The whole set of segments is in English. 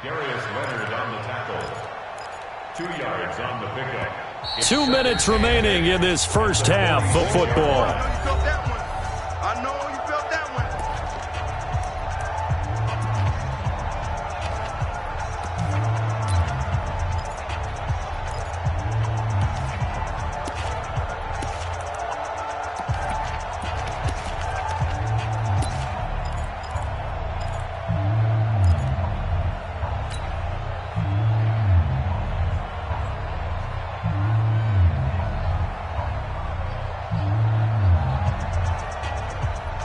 On the tackle. 2 yards on the pickup. 2 minutes remaining in this first half of football. I know you felt that one.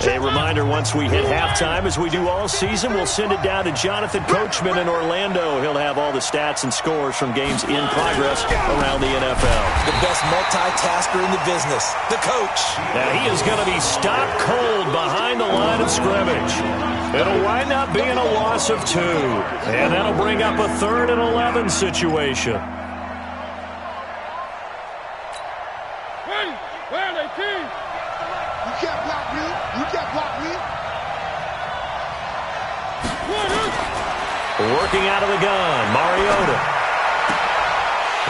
A reminder, once we hit halftime, as we do all season, we'll send it down to Jonathan Coachman in Orlando. He'll have all the stats and scores from games in progress around the NFL. The best multitasker in the business, the coach. Now he is going to be stopped cold behind the line of scrimmage. It'll wind up being a loss of 2. And that'll bring up a 3rd and 11 situation. Where are they, team? You can't block me. You can't block me. Working out of the gun, Mariota.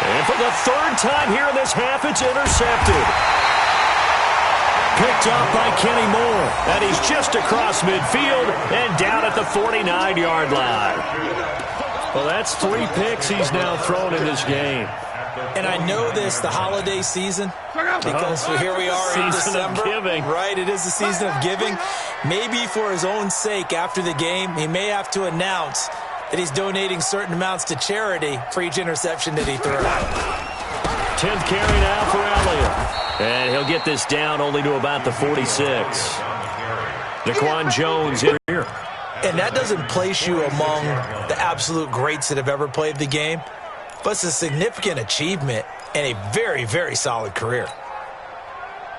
And for the 3rd time here in this half, it's intercepted. Picked off by Kenny Moore. And he's just across midfield and down at the 49-yard line. Well, that's 3 picks he's now thrown in this game. And I know this, the holiday season, because here we are in December. Right, it is the season of giving. Maybe for his own sake, after the game, he may have to announce that he's donating certain amounts to charity for each interception that he threw. 10th carry now for Elliott. And he'll get this down only to about the 46. Daquan Jones in here. And that doesn't place you among the absolute greats that have ever played the game, but it's a significant achievement and a very, very solid career.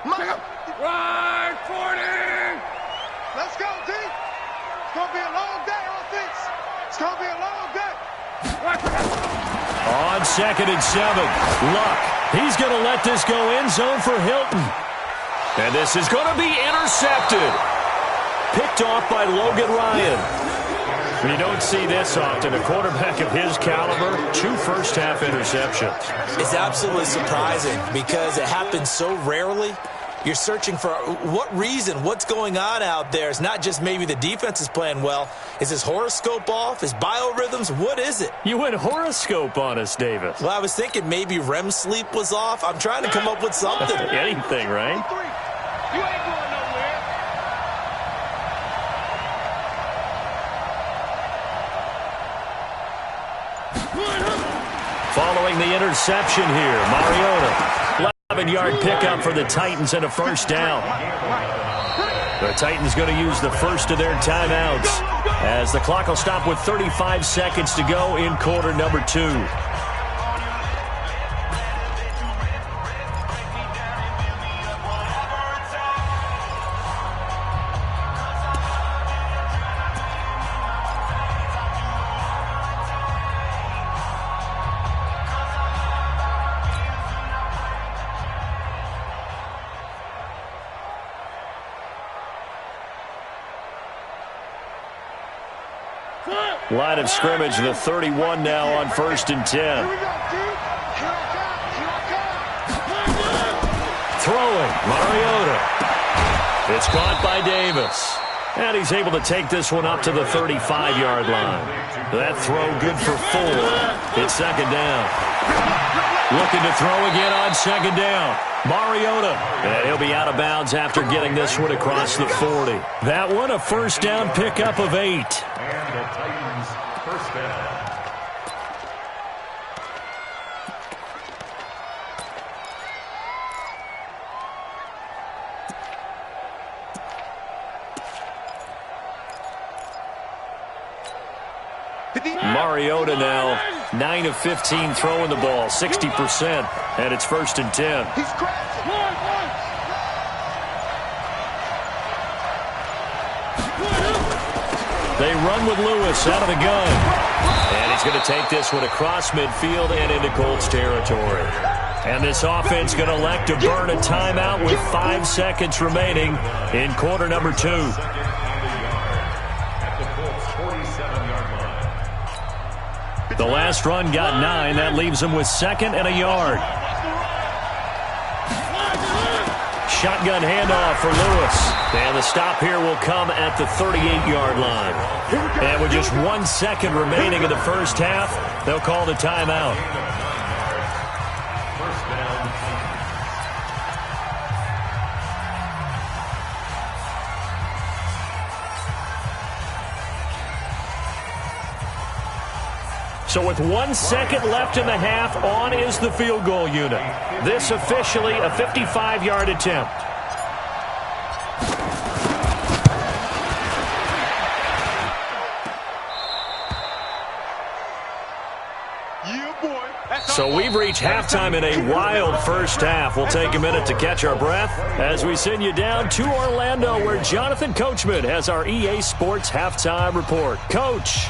Right, 40! Let's go, D! It's going to be a long day, offense. It's going to be a long day. On 2nd and 7, Luck. He's going to let this go end zone for Hilton. And this is going to be intercepted. Picked off by Logan Ryan. You don't see this often. A quarterback of his caliber, 2 first-half interceptions. It's absolutely surprising because it happens so rarely. You're searching for what reason, what's going on out there. It's not just maybe the defense is playing well. Is his horoscope off? His biorhythms? What is it? You went horoscope on us, Davis. Well, I was thinking maybe REM sleep was off. I'm trying to come up with something. Anything, right? You ain't going nowhere. Following the interception here, Mariota. 11-yard pickup for the Titans and a first down. The Titans going to use the first of their timeouts as the clock will stop with 35 seconds to go in quarter number 2. Line of scrimmage, the 31 now on 1st and 10. Throwing, Mariota. It's caught by Davis. And he's able to take this one up to the 35-yard line. That throw good for 4. It's 2nd down. Looking to throw again on 2nd down. Mariota. And he'll be out of bounds after getting this one across the 40. That one a first down pickup of 8. And the Titans first down. Mariota now 9 of 15 throwing the ball, 60%, and it's 1st and 10. They run with Lewis out of the gun. And he's going to take this one across midfield and into Colts territory. And this offense going to elect to burn a timeout with 5 seconds remaining in quarter number 2. At the Colts 47-yard line. 47 The last run got 9. That leaves him with 2nd and a yard. Shotgun handoff for Lewis. And the stop here will come at the 38-yard line. And with just 1 second remaining in the first half, they'll call the timeout. So with 1 second left in the half, on is the field goal unit. This officially a 55-yard attempt. So we've reached halftime in a wild first half. We'll take a minute to catch our breath as we send you down to Orlando, where Jonathan Coachman has our EA Sports halftime report. Coach.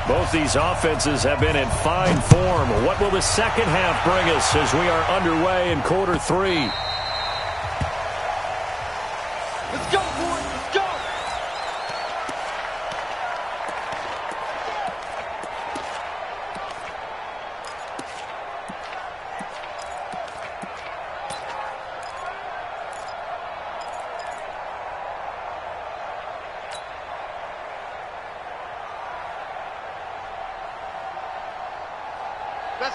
Both these offenses have been in fine form. What will the second half bring us as we are underway in quarter 3? Let's go, boys. Let's go.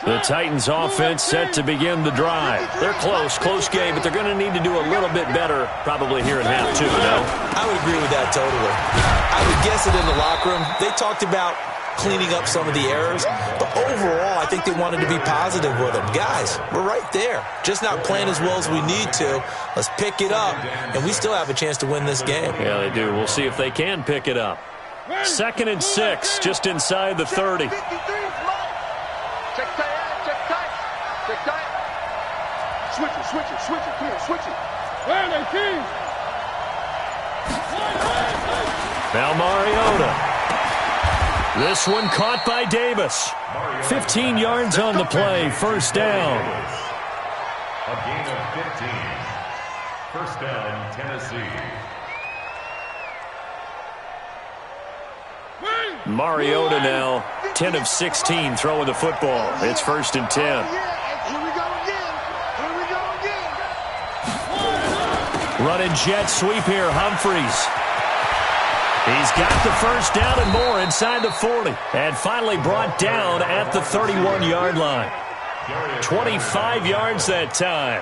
The Titans offense set to begin the drive. They're close game, but they're going to need to do a little bit better probably here in half 2, no? I would agree with that totally. I would guess it in the locker room. They talked about cleaning up some of the errors, but overall I think they wanted to be positive with them. Guys, we're right there. Just not playing as well as we need to. Let's pick it up, and we still have a chance to win this game. Yeah, they do. We'll see if they can pick it up. 2nd and 6, just inside the 30. Check tight. Switch it. Come on, switch it. Where are they, keys? Now Mariota. This one caught by Davis. 15 yards on the play. First down. A gain of 15. First down, Tennessee. Mariota now 10 of 16 throwing the football. It's 1st and 10. Here we go again. Running jet sweep here, Humphreys. He's got the first down and more inside the 40. And finally brought down at the 31-yard line. 25 yards that time.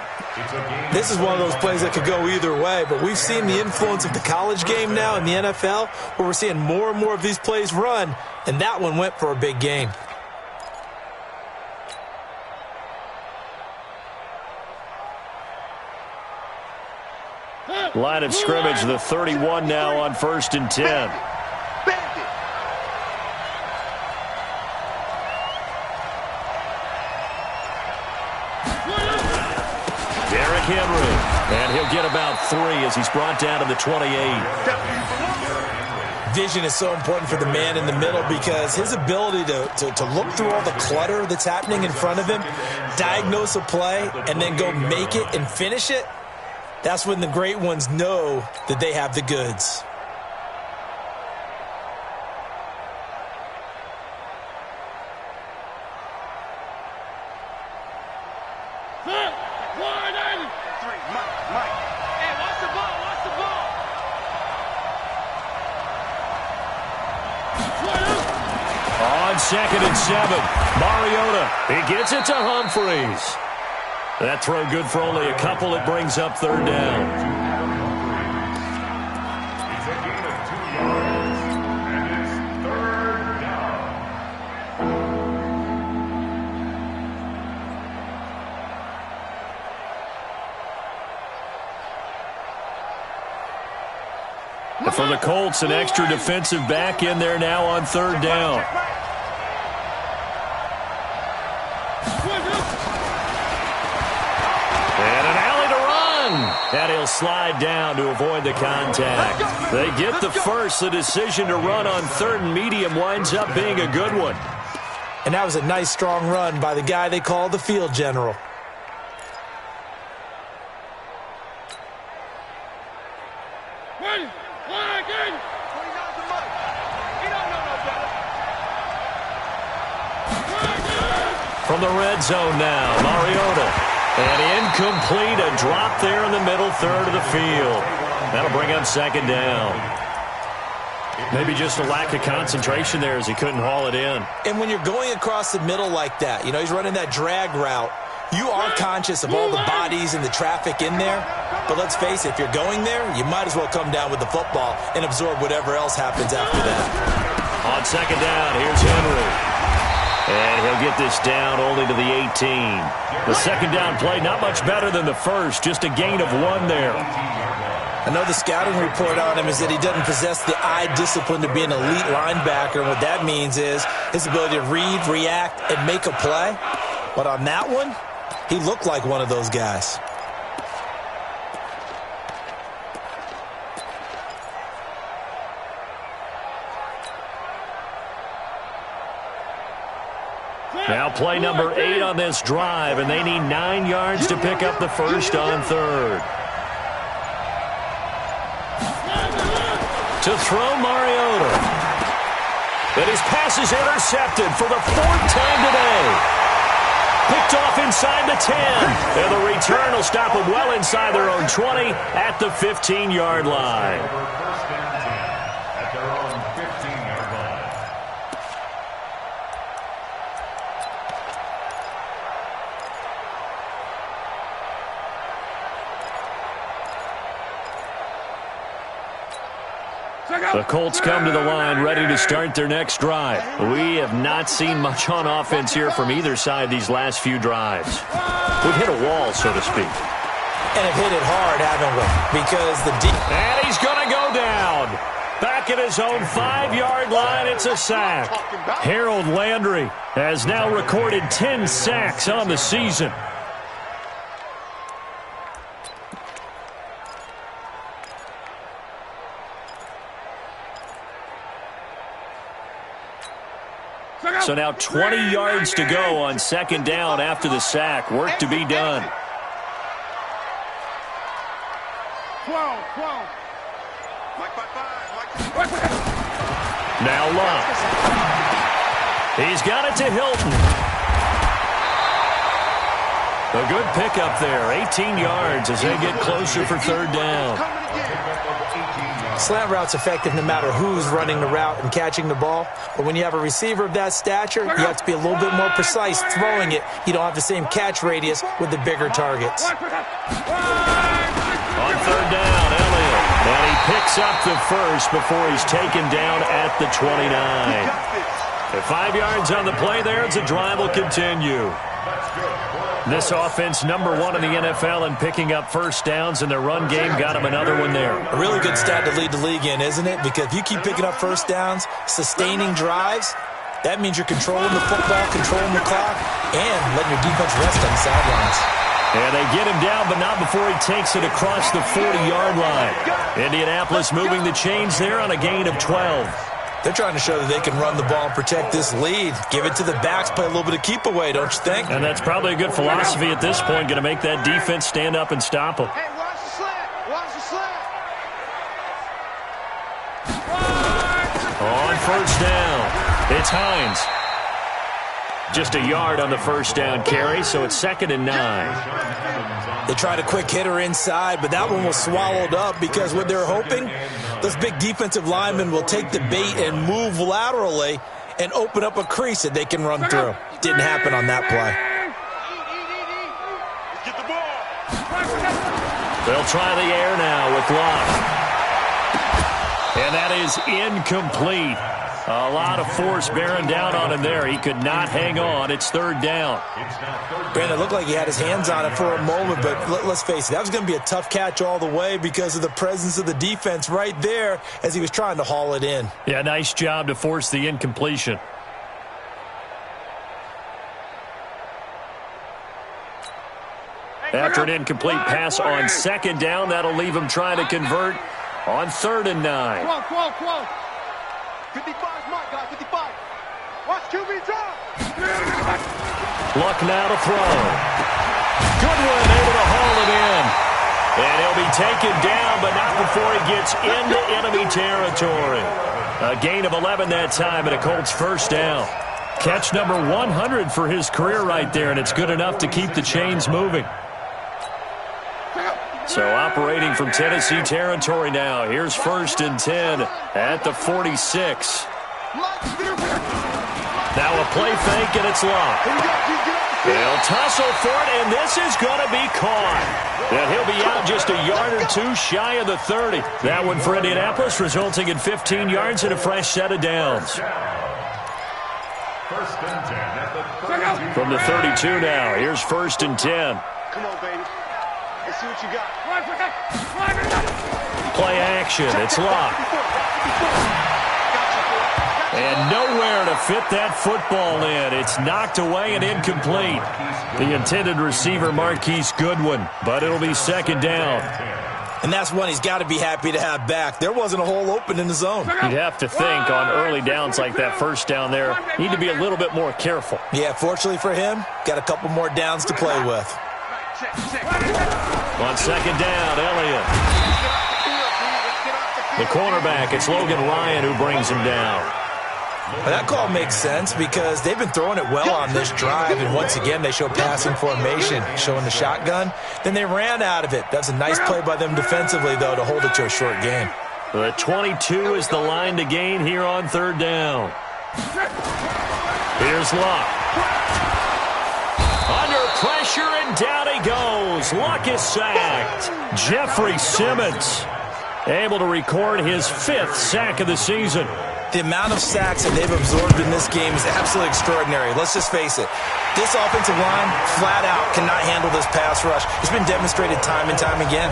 This is one of those plays that could go either way, but we've seen the influence of the college game now in the NFL, where we're seeing more and more of these plays run, and that one went for a big gain. Line of scrimmage, the 31 now on 1st and 10. Derrick Henry, and he'll get about 3 as he's brought down to the 28. Vision is so important for the man in the middle because his ability to look through all the clutter that's happening in front of him, diagnose a play, and then go make it and finish it, that's when the great ones know that they have the goods. On 2nd and 7, Mariota, he gets it to Humphreys. That throw good for only a couple. It brings up 3rd down. It's a gain of 2 yards, and it's 3rd down. For the Colts, an extra defensive back in there now on 3rd down. And he'll slide down to avoid the contact. They get the first. The decision to run on 3rd and medium winds up being a good one. And that was a nice, strong run by the guy they call the field general. From the red zone now, Mariota. And incomplete, a drop there in the middle third of the field. That'll bring up second down. Maybe just a lack of concentration there as he couldn't haul it in. And when you're going across the middle like that, you know, he's running that drag route, you are conscious of all the bodies and the traffic in there. But let's face it, if you're going there, you might as well come down with the football and absorb whatever else happens after that. On second down, here's Henry. And he'll get this down only to the 18. The second down play, not much better than the first, just a gain of 1 there. I know the scouting report on him is that he doesn't possess the eye discipline to be an elite linebacker. And what that means is his ability to read, react, and make a play. But on that one, he looked like one of those guys. Now play number 8 on this drive, and they need 9 yards to pick up the first on third. To throw Mariota. But his pass is intercepted for the 4th time today. Picked off inside the 10. And the return will stop them well inside their own 20 at the 15-yard line. First and 10 at their own 15-yard line. The Colts come to the line ready to start their next drive. We have not seen much on offense here from either side these last few drives. We've hit a wall, so to speak. And have hit it hard, haven't we? Because the And he's going to go down. Back at his own 5-yard line, it's a sack. Harold Landry has now recorded 10 sacks on the season. So now 20 yards to go on second down after the sack. Work to be done. Now Luck. He's got it to Hilton. A good pickup there. 18 yards as they get closer for third down. slant route's effective no matter who's running the route and catching the ball. But when you have a receiver of that stature, you have to be a little bit more precise throwing it. You don't have the same catch radius with the bigger targets. On third down, Elliott. And he picks up the first before he's taken down at the 29. At 5 yards on the play there, it's a drive will continue. This offense, #1 in the NFL in picking up first downs, and their run game got him another one there. A really good stat to lead the league in, isn't it? Because if you keep picking up first downs, sustaining drives, that means you're controlling the football, controlling the clock, and letting your defense rest on the sidelines. And they get him down, but not before he takes it across the 40-yard line. Indianapolis moving the chains there on a gain of 12. They're trying to show that they can run the ball and protect this lead. Give it to the backs, play a little bit of keep away, don't you think? And that's probably a good philosophy at this point, going to make that defense stand up and stop them. Hey, watch the slant. Watch the slant. On first down, it's Hines. Just a yard on the first down carry, so it's 2nd and 9. They tried a quick hitter inside, but that one was swallowed up because what they're hoping, those big defensive linemen will take the bait and move laterally and open up a crease that they can run through. Didn't happen on that play. Get the ball. They'll try the air now with Locke. And that is incomplete. A lot of force bearing down on him there. He could not hang on. It's 3rd down. Brandon, it looked like he had his hands on it for a moment, but let's face it, that was going to be a tough catch all the way because of the presence of the defense right there as he was trying to haul it in. Yeah, nice job to force the incompletion. After an incomplete pass on 2nd down, that'll leave him trying to convert on 3rd and 9. 55's my guy, 55. Watch QB drop. Luck now to throw. Goodwin able to haul it in. And he'll be taken down, but not before he gets into enemy territory. A gain of 11 that time, and a Colts first down. Catch number 100 for his career right there, and it's good enough to keep the chains moving. So operating from Tennessee territory now. Here's 1st and 10 at the 46. Now a play fake, and it's locked. They'll tussle for it, and this is going to be caught. And he'll be out just a yard or two shy of the 30. That one for Indianapolis, resulting in 15 yards and a fresh set of downs. 1st and 10 at the 32. From the 32 now, here's 1st and 10. Come on, baby. Let's see what you got. Play action, it's locked. And nowhere to fit that football in. It's knocked away and incomplete. The intended receiver, Marquise Goodwin, but it'll be 2nd down. And that's one he's got to be happy to have back. There wasn't a hole open in the zone. You'd have to think on early downs like that 1st down there, need to be a little bit more careful. Yeah, fortunately for him, got a couple more downs to play with. On 2nd down, Elliott. The cornerback, it's Logan Ryan who brings him down. But that call makes sense because they've been throwing it well on this drive, and once again they show passing formation, showing the shotgun. Then they ran out of it. That's a nice play by them defensively, though, to hold it to a short gain. The 22 is the line to gain here on 3rd down. Here's Luck. Under pressure, and down he goes. Luck is sacked. Jeffrey Simmons able to record his 5th sack of the season. The amount of sacks that they've absorbed in this game is absolutely extraordinary. Let's just face it. This offensive line, flat out, cannot handle this pass rush. It's been demonstrated time and time again.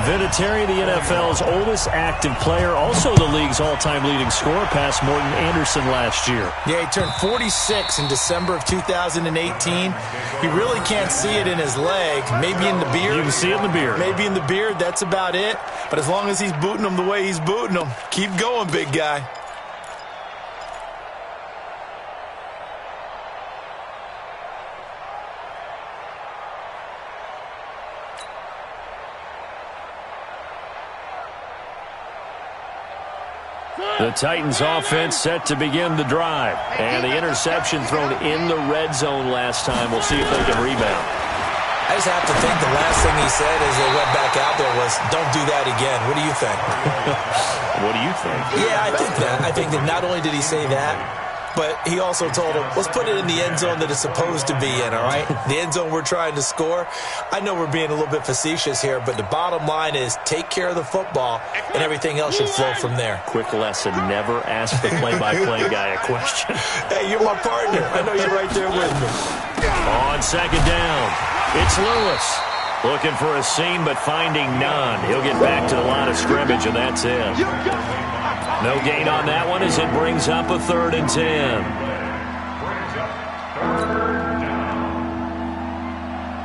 Vinatieri, the NFL's oldest active player, also the league's all-time leading scorer, past Morton Anderson last year. Yeah, he turned 46 in December of 2018. He really can't see it in his leg, maybe in the beard. You can see it in the beard. Maybe in the beard, that's about it. But as long as he's booting them the way he's booting them, keep going, big guy. The Titans offense set to begin the drive. And the interception thrown in the red zone last time. We'll see if they can rebound. I just have to think the last thing he said as they went back out there was, don't do that again. What do you think? What do you think? Yeah, I think that. I think that not only did he say that, but he also told him, let's put it in the end zone that it's supposed to be in, all right? The end zone we're trying to score. I know we're being a little bit facetious here, but the bottom line is take care of the football, and everything else should flow from there. Quick lesson, never ask the play-by-play guy a question. Hey, you're my partner. I know you're right there with me. On 2nd down, it's Lewis. Looking for a seam, but finding none. He'll get back to the line of scrimmage, and that's it. No gain on that one as it brings up a 3rd and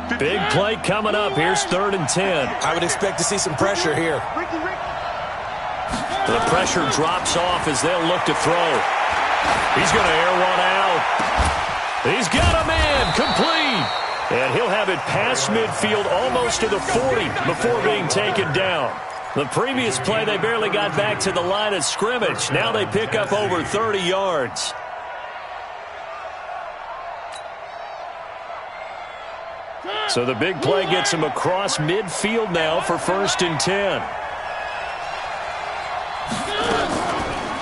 10. Big play coming up. Here's 3rd and 10. I would expect to see some pressure here. The pressure drops off as they'll look to throw. He's going to air one out. He's got a man complete. And he'll have it past midfield almost to the 40 before being taken down. The previous play, they barely got back to the line of scrimmage. Now they pick up over 30 yards. So the big play gets him across midfield now for 1st and 10.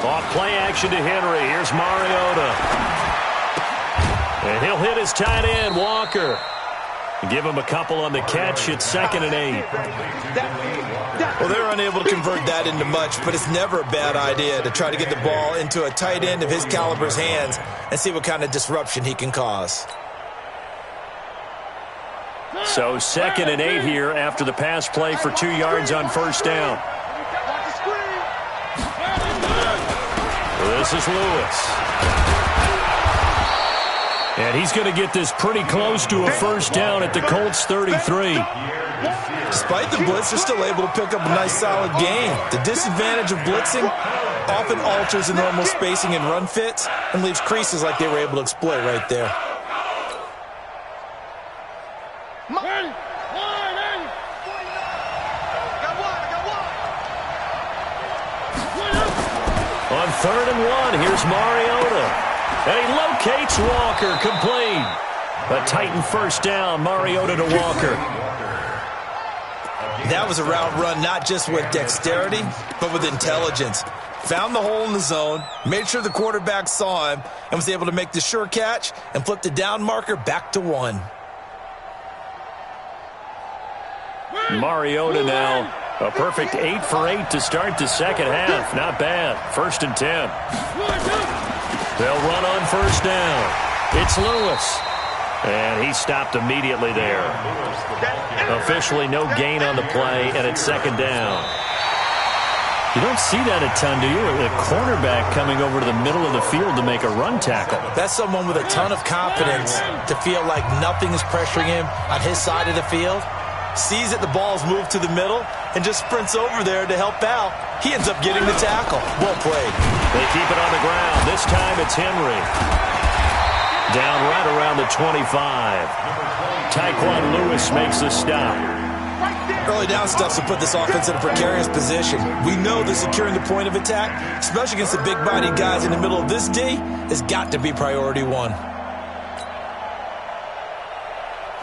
Off play action to Henry. Here's Mariota. And he'll hit his tight end, Walker. Give him a couple on the catch. It's 2nd and 8. Well, they're unable to convert that into much, but it's never a bad idea to try to get the ball into a tight end of his caliber's hands and see what kind of disruption he can cause. So 2nd and 8 here after the pass play for 2 yards on 1st down. This is Lewis. And he's going to get this pretty close to a 1st down at the Colts 33. Despite the blitz, they're still able to pick up a nice solid gain. The disadvantage of blitzing often alters the normal spacing and run fits and leaves creases like they were able to exploit right there. On 3rd and 1, here's Mariota. And he locates Walker, complete. A Titan first down, Mariota to Walker. That was a route run not just with dexterity, but with intelligence. Found the hole in the zone, made sure the quarterback saw him, and was able to make the sure catch and flip the down marker back to 1. Mariota now, a perfect 8 for 8 to start the second half. Not bad. 1st and 10. They'll run on first down. It's Lewis. And he stopped immediately there. Officially no gain on the play, and it's 2nd down. You don't see that a ton, do you? A cornerback coming over to the middle of the field to make a run tackle. That's someone with a ton of confidence to feel like nothing is pressuring him on his side of the field. Sees that the ball's moved to the middle and just sprints over there to help out. He ends up getting the tackle. Well played. They keep it on the ground. This time it's Henry. Down right around the 25. Tyquan Lewis makes the stop. Early down stuff to put this offense in a precarious position. We know that securing the point of attack, especially against the big-bodied guys in the middle of this D, has got to be priority 1.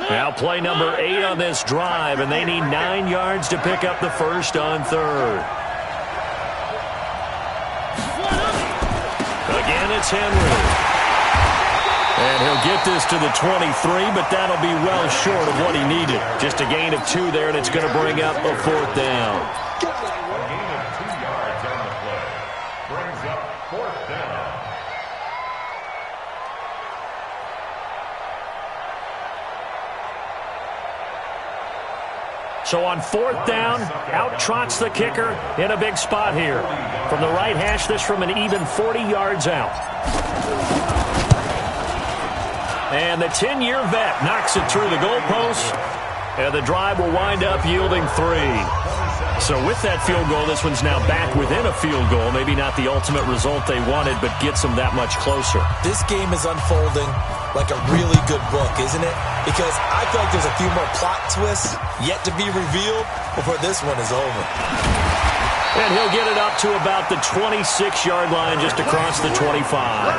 Now play number 8 on this drive, and they need 9 yards to pick up the first on 3rd. Again, it's Henry. And he'll get this to the 23, but that'll be well short of what he needed. Just a gain of 2 there, and it's going to bring up a 4th down. A gain of 2 yards on the play. Brings up 4th down. So on 4th down, out trots the kicker in a big spot here. From the right hash, this from an even 40 yards out. And the 10-year vet knocks it through the goalpost, and the drive will wind up yielding 3. So with that field goal, this one's now back within a field goal. Maybe not the ultimate result they wanted, but gets them that much closer. This game is unfolding like a really good book, isn't it? Because I feel like there's a few more plot twists yet to be revealed before this one is over. And he'll get it up to about the 26-yard line, just across the 25.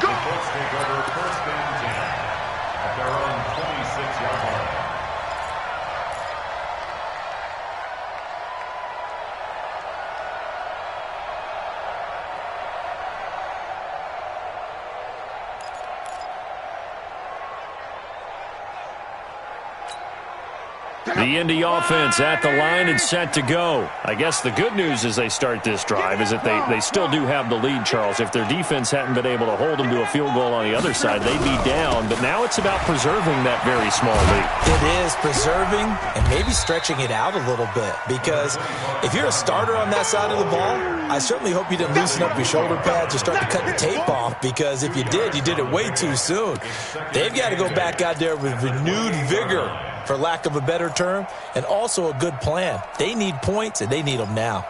The Colts take over 1st and 10 at their own 26-yard line. The Indy offense at the line and set to go. I guess the good news as they start this drive is that they still do have the lead, Charles. If their defense hadn't been able to hold them to a field goal on the other side, they'd be down. But now it's about preserving that very small lead. It is preserving and maybe stretching it out a little bit. Because if you're a starter on that side of the ball, I certainly hope you didn't loosen up your shoulder pads or start to cut the tape off. Because if you did it way too soon. They've got to go back out there with renewed vigor, for lack of a better term, and also a good plan. They need points, and they need them now.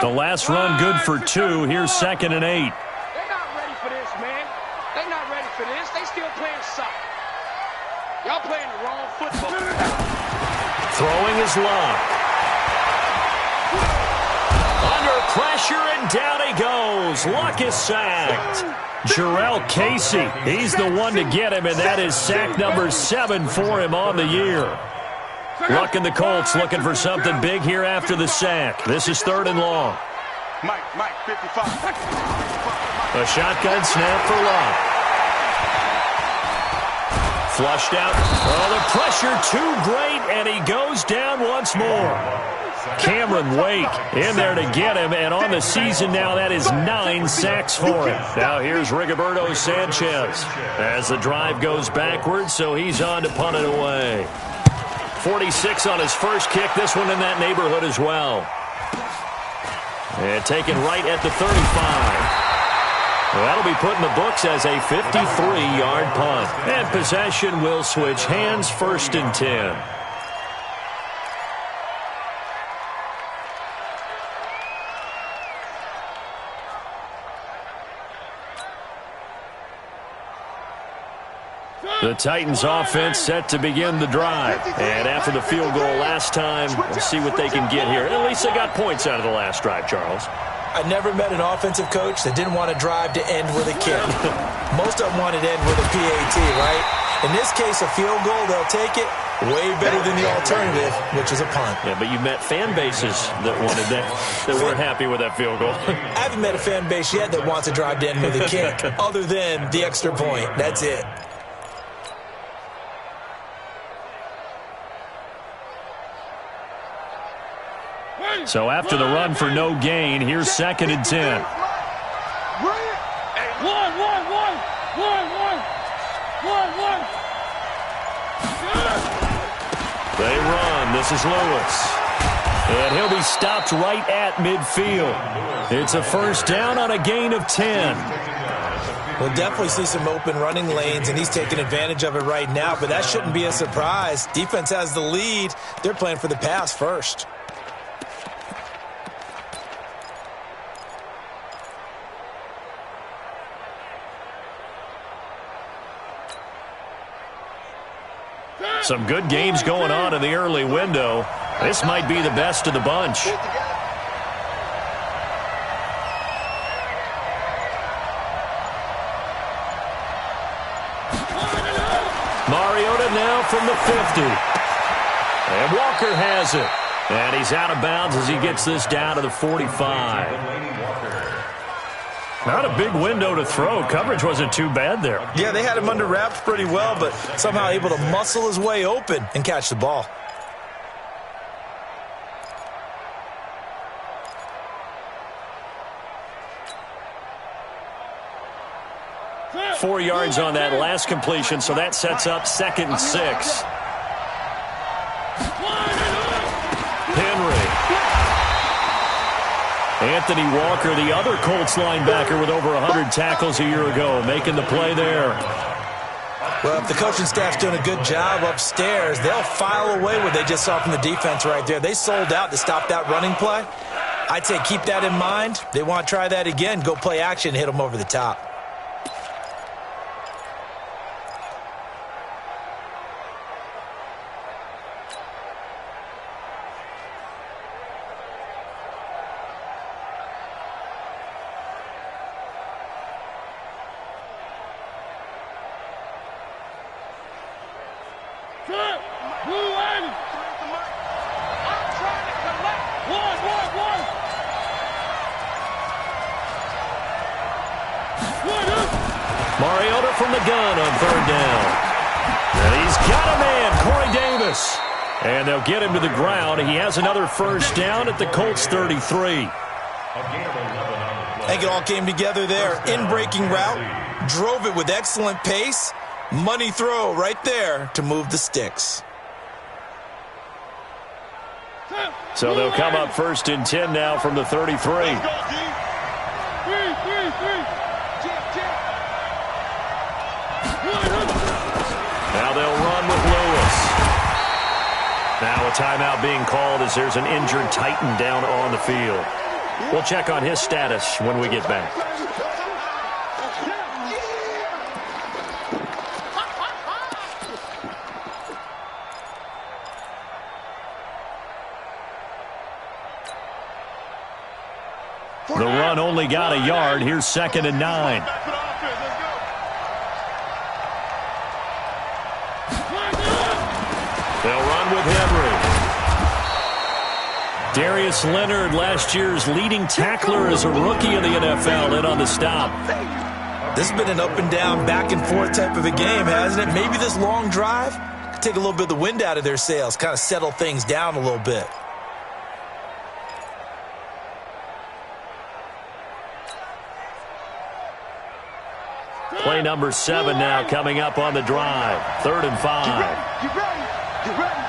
The last run good for 2. Here's 2nd and 8. They're not ready for this, man. They're not ready for this. They still playing soccer. Y'all playing the wrong football. Throwing is Love. Under pressure, and down he goes. Luck is sacked. Jarrell Casey, he's the one to get him, and that is sack number 7 for him on the year. Luck and the Colts looking for something big here after the sack. This is 3rd and long. Mike, 55. A shotgun snap for Luck. Flushed out. Oh, the pressure too great, and he goes down once more. Cameron Wake in there to get him, and on the season now, that is 9 sacks for him. Now here's Rigoberto Sanchez as the drive goes backwards, so he's on to punt it away. 46 on his first kick, this one in that neighborhood as well. And taken right at the 35. That'll be put in the books as a 53-yard punt. And possession will switch hands, 1st and 10. The Titans offense set to begin the drive. And after the field goal last time, we'll see what they can get here. At least they got points out of the last drive, Charles. I never met an offensive coach that didn't want to drive to end with a kick. Most of them wanted to end with a PAT, right? In this case, a field goal, they'll take it. Way better than the alternative, which is a punt. Yeah, but you met fan bases that wanted that weren't happy with that field goal. I haven't met a fan base yet that wants to drive to end with a kick, other than the extra point. That's it. So after the run for no gain, here's 2nd and 10. They run. This is Lewis. And he'll be stopped right at midfield. It's a first down on a gain of 10. We'll definitely see some open running lanes, and he's taking advantage of it right now, but that shouldn't be a surprise. Defense has the lead. They're playing for the pass first. Some good games going on in the early window. This might be the best of the bunch. Mariota now from the 50. And Walker has it. And he's out of bounds as he gets this down to the 45. Not a big window to throw. Coverage wasn't too bad there. Yeah, they had him under wraps pretty well, but somehow able to muscle his way open and catch the ball. Four yards on that last completion, so that sets up 2nd and 6. Henry. Anthony Walker, the other Colts linebacker with over 100 tackles a year ago, making the play there. Well, if the coaching staff's doing a good job upstairs, they'll file away what they just saw from the defense right there. They sold out to stop that running play. I'd say keep that in mind. They want to try that again, go play action, hit them over the top. Mariota from the gun on 3rd down. And he's got a man, Corey Davis. And they'll get him to the ground. He has another first down at the Colts 33. I think it all came together there. In-breaking route, drove it with excellent pace. Money throw right there to move the sticks. So they'll come up 1st and 10 now from the 33. Now they'll run with Lewis. Now a timeout being called as there's an injured Titan down on the field. We'll check on his status when we get back. The run only got a yard. Here's 2nd and 9. They'll run with Henry. Darius Leonard, last year's leading tackler as a rookie in the NFL, in on the stop. This has been an up and down, back and forth type of a game, hasn't it? Maybe this long drive could take a little bit of the wind out of their sails, kind of settle things down a little bit. Play number 7 now coming up on the drive. 3rd and 5. Get ready.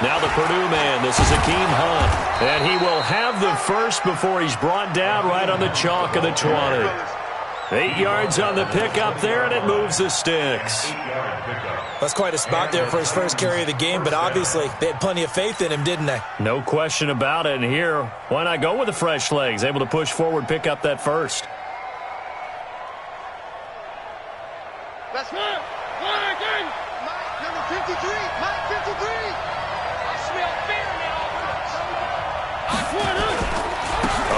Now the Purdue man. This is Akeem Hunt. And he will have the first before he's brought down right on the chalk of the 20. 8 yards on the pickup there, and it moves the sticks. That's quite a spot there for his first carry of the game, but obviously they had plenty of faith in him, didn't they? No question about it. And here, why not go with the fresh legs? Able to push forward, pick up that first.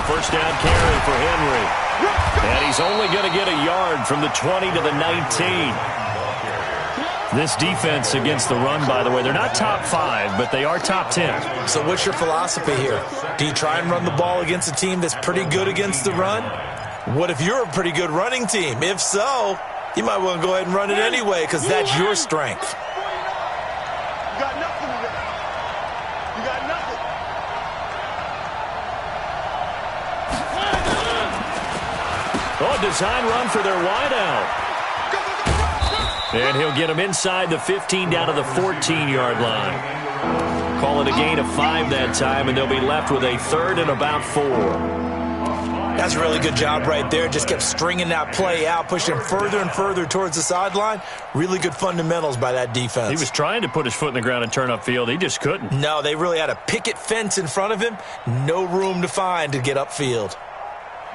first down carry for Henry. And he's only going to get a yard from the 20 to the 19. This defense against the run, by the way, they're not top 5, but they are top 10. So what's your philosophy here? Do you try and run the ball against a team that's pretty good against the run? What if you're a pretty good running team? If so, you might want to go ahead and run it anyway because that's your strength. You got nothing today. You got nothing. Oh, design run for their wideout. And he'll get him inside the 15 down to the 14-yard line. Call it a gain of 5 that time, and they'll be left with a third and about 4. That's a really good job right there. Just kept stringing that play out, pushing him further and further towards the sideline. Really good fundamentals by that defense. He was trying to put his foot in the ground and turn upfield. He just couldn't. No, they really had a picket fence in front of him. No room to find to get upfield.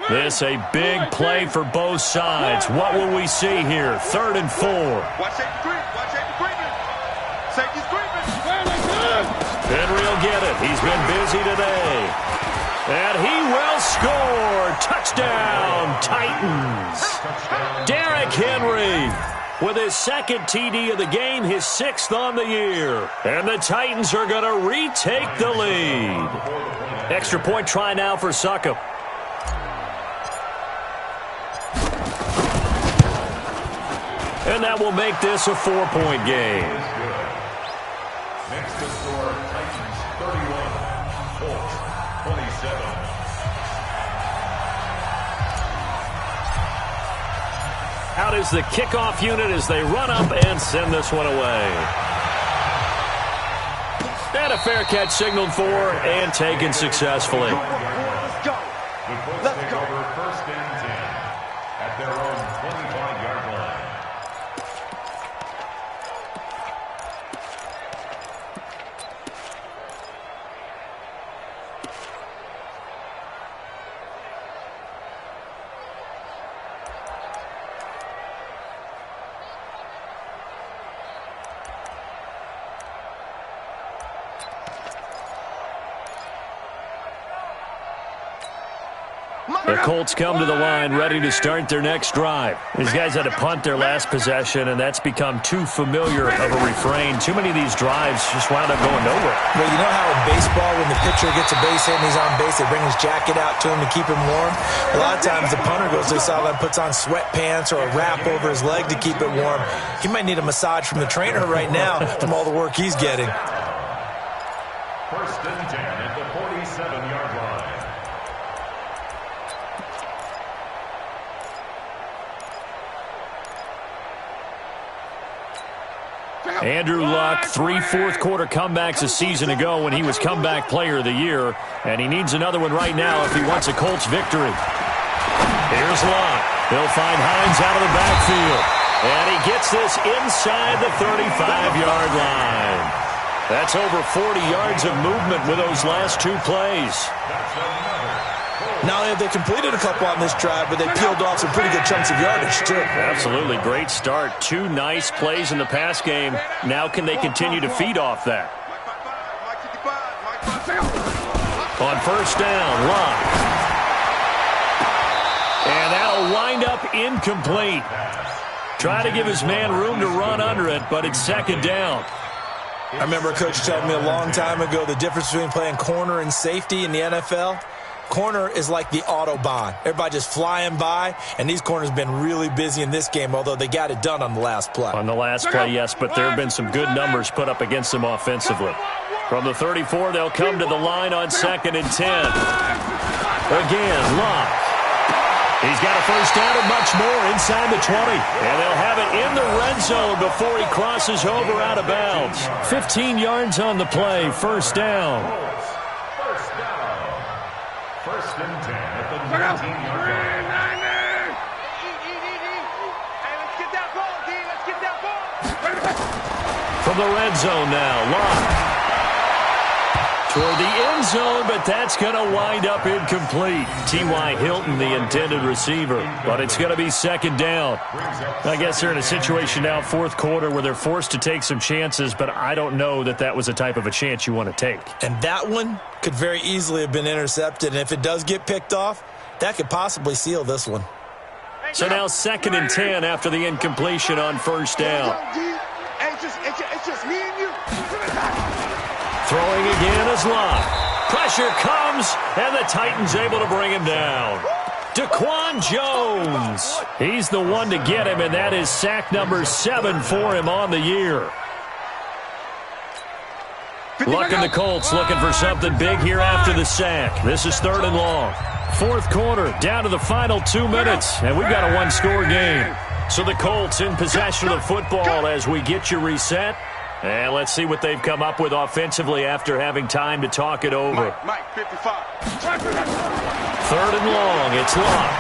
This a big play for both sides. What will we see here? 3rd and 4. Watch safety creep. Watch safety creeping. Safety's creeping. Henry will get it. He's been busy today. And he will score. Touchdown, Titans. Derrick Henry with his 2nd TD of the game, his 6th on the year. And the Titans are going to retake the lead. Extra point try now for Succop. And that will make this a 4-point game. Next to score, Titans 31, Colts 27. Out is the kickoff unit as they run up and send this one away. And a fair catch signaled for and taken successfully. Let's go. The Colts take over 1st and 10 at their own 25-yard line. The Colts come to the line ready to start their next drive. These guys had to punt their last possession, and that's become too familiar of a refrain. Too many of these drives just wound up going nowhere. Well, you know how in baseball, when the pitcher gets a base hit and he's on base, they bring his jacket out to him to keep him warm? A lot of times the punter goes to the sideline, puts on sweatpants or a wrap over his leg to keep it warm. He might need a massage from the trainer right now from all the work he's getting. 1st and 10 at the 47-yard line. Andrew Luck, 3 fourth-quarter comebacks a season ago when he was comeback player of the year, and he needs another one right now if he wants a Colts victory. Here's Luck. He'll find Hines out of the backfield, and he gets this inside the 35-yard line. That's over 40 yards of movement with those last 2 plays. Not only have they completed a couple on this drive, but they peeled off some pretty good chunks of yardage, too. Absolutely. Great start. 2 nice plays in the pass game. Now can they continue to feed off that? On 1st down, Luck. And that'll wind up incomplete. Try to give his man room to run under it, but it's 2nd down. I remember a coach telling me a long time ago the difference between playing corner and safety in the NFL. Corner is like the Autobahn. Everybody just flying by, and these corners have been really busy in this game, although they got it done on the last play. On the last play, yes, but there have been some good numbers put up against them offensively. From the 34, they'll come to the line on 2nd and 10. Again, Luck. He's got a first down and much more inside the 20. And they'll have it in the red zone before he crosses over out of bounds. 15 yards on the play, 1st down. 1st and 10 at the 19-yard line. Hey, let's get that ball, D. Let's get that ball. From the red zone now, Luck. Toward the end end zone, but that's going to wind up incomplete. T.Y. Hilton, the intended receiver, but it's going to be second down. I guess they're in a situation now, fourth quarter, where they're forced to take some chances, but I don't know that that was the type of a chance you want to take. And that one could very easily have been intercepted, and if it does get picked off, that could possibly seal this one. So now 2nd and 10 after the incompletion on first down. It's just me and you. Throwing again is Locke. Pressure comes, and the Titans able to bring him down. Daquan Jones. He's the one to get him, and that is sack number 7 for him on the year. Luck and the Colts looking for something big here after the sack. This is 3rd and long. Fourth quarter, down to the final 2 minutes, and we've got a one-score game. So the Colts in possession of the football as we get you reset. And let's see what they've come up with offensively after having time to talk it over. Mike 55. 3rd and long, it's Locke.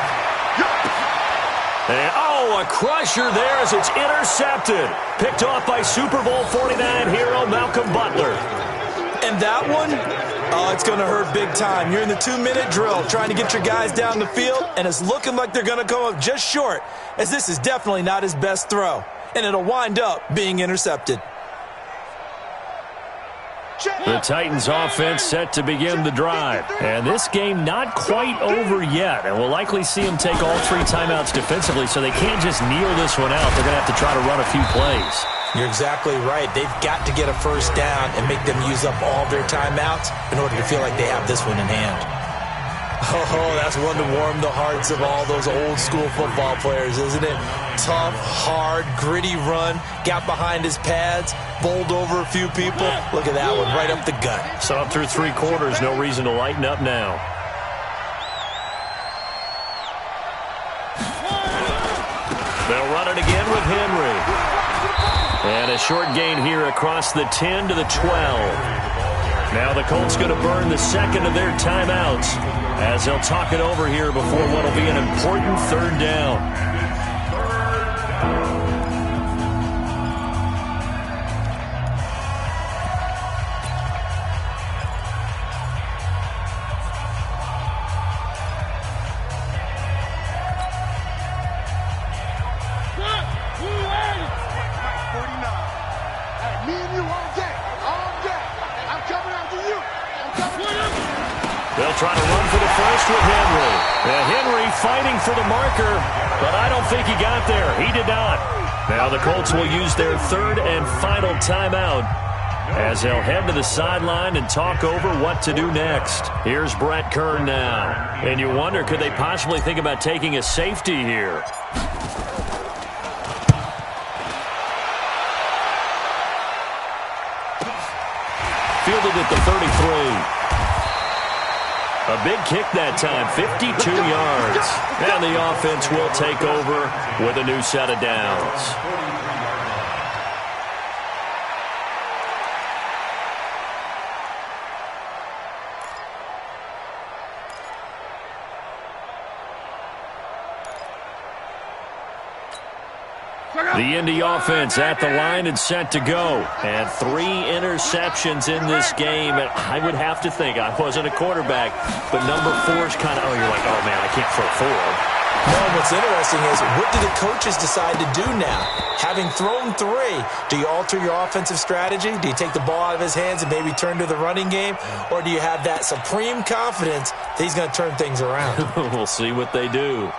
And, a crusher there as it's intercepted. Picked off by Super Bowl 49 hero Malcolm Butler. And that one, it's going to hurt big time. You're in the 2-minute drill trying to get your guys down the field, and it's looking like they're going to come up just short, as this is definitely not his best throw. And it'll wind up being intercepted. The Titans offense set to begin the drive. And this game not quite over yet. And we'll likely see them take all 3 timeouts defensively, so they can't just kneel this one out. They're going to have to try to run a few plays. You're exactly right. They've got to get a first down and make them use up all their timeouts in order to feel like they have this one in hand. Oh, that's one to warm the hearts of all those old-school football players, isn't it? Tough, hard, gritty run, got behind his pads, bowled over a few people. Look at that one, right up the gut. So up through 3 quarters, no reason to lighten up now. They'll run it again with Henry. And a short gain here across the 10 to the 12. Now the Colts going to burn the 2nd of their timeouts as they'll talk it over here before what will be an important 3rd down. They'll try to run for the first with Henry. Henry fighting for the marker, but I don't think he got there. He did not. Now the Colts will use their 3rd and final timeout as they'll head to the sideline and talk over what to do next. Here's Brett Kern now. And you wonder, could they possibly think about taking a safety here? Fielded at the 33. A big kick that time, 52 yards. And the offense will take over with a new set of downs. The Indy offense at the line and set to go. And 3 interceptions in this game. And I would have to think, I wasn't a quarterback, but number 4 is kind of, you're like, oh, man, I can't throw 4. No, what's interesting is, what do the coaches decide to do now? Having thrown 3, do you alter your offensive strategy? Do you take the ball out of his hands and maybe turn to the running game? Or do you have that supreme confidence that he's going to turn things around? We'll see what they do.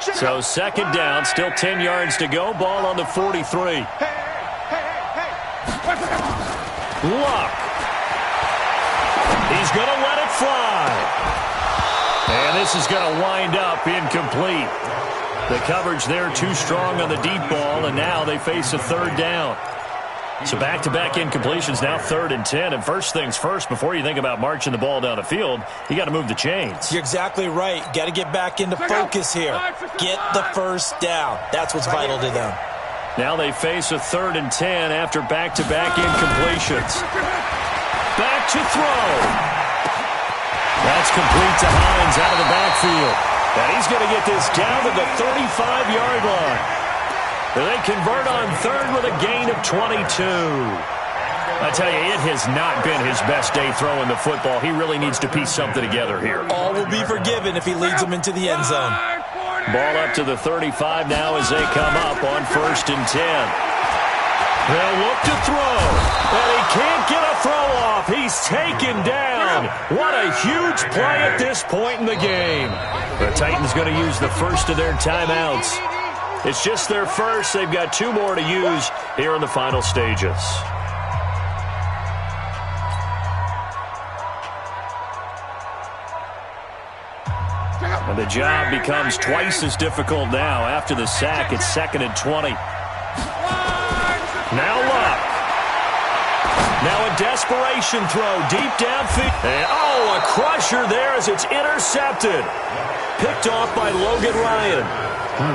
So 2nd down, still 10 yards to go. Ball on the 43. Luck. He's going to let it fly. And this is going to wind up incomplete. The coverage there too strong on the deep ball, and now they face a 3rd down. So back-to-back incompletions, now 3rd and 10. And first things first, before you think about marching the ball down the field, you got to move the chains. You're exactly right. Got to get back into focus here. Get the first down. That's what's vital to them. Now they face a 3rd and 10 after back-to-back incompletions. Back to throw. That's complete to Hines out of the backfield. And he's going to get this down to the 35-yard line. They convert on 3rd with a gain of 22. I tell you, it has not been his best day throwing the football. He really needs to piece something together here. All will be forgiven if he leads them into the end zone. Ball up to the 35 now as they come up on 1st and 10. They'll look to throw, and he can't get a throw off. He's taken down. What a huge play at this point in the game. The Titans going to use the first of their timeouts. It's just their first. They've got 2 more to use here in the final stages. And the job becomes twice as difficult now. After the sack, it's 2nd and 20. Now Luck. Now a desperation throw deep downfield. And a crusher there as it's intercepted. Picked off by Logan Ryan.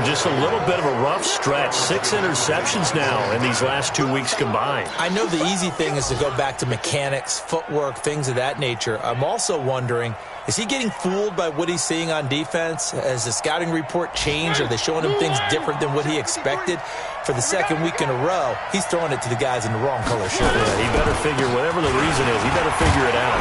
Just a little bit of a rough stretch. 6 interceptions now in these last 2 weeks combined. I know the easy thing is to go back to mechanics, footwork, things of that nature. I'm also wondering, is he getting fooled by what he's seeing on defense? Has the scouting report changed? Are they showing him things different than what he expected? For the 2nd week in a row, he's throwing it to the guys in the wrong color shirt. Yeah, he better figure, whatever the reason is, he better figure it out.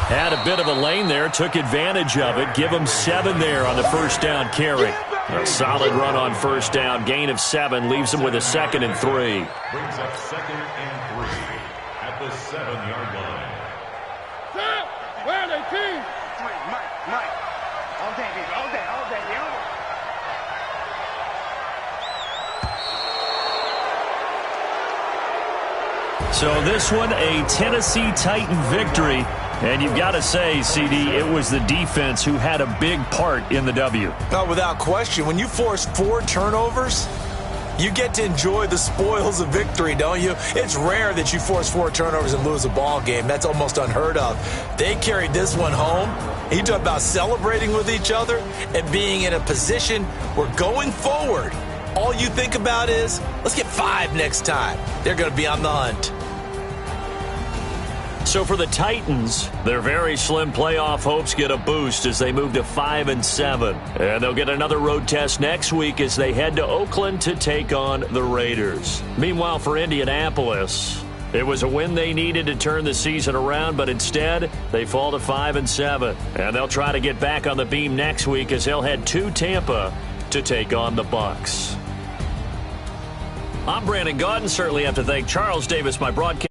Had a bit of a lane there, took advantage of it. Give him 7 there on the 1st down carry. A solid run on 1st down. Gain of 7 leaves him with a 2nd and 3. Brings up 2nd and 3 at the 7-yard line. Where are they, team? Mike. All day, baby. All day. So this one, a Tennessee Titan victory. And you've got to say, CD, it was the defense who had a big part in the W. No, without question. When you force 4 turnovers, you get to enjoy the spoils of victory, don't you? It's rare that you force 4 turnovers and lose a ball game. That's almost unheard of. They carried this one home. You talk about celebrating with each other and being in a position where going forward, all you think about is, let's get 5 next time. They're going to be on the hunt. So for the Titans, their very slim playoff hopes get a boost as they move to 5-7. And they'll get another road test next week as they head to Oakland to take on the Raiders. Meanwhile, for Indianapolis, it was a win they needed to turn the season around, but instead, they fall to 5-7. And they'll try to get back on the beam next week as they'll head to Tampa to take on the Bucs. I'm Brandon Gaudin. Certainly have to thank Charles Davis, my broadcast.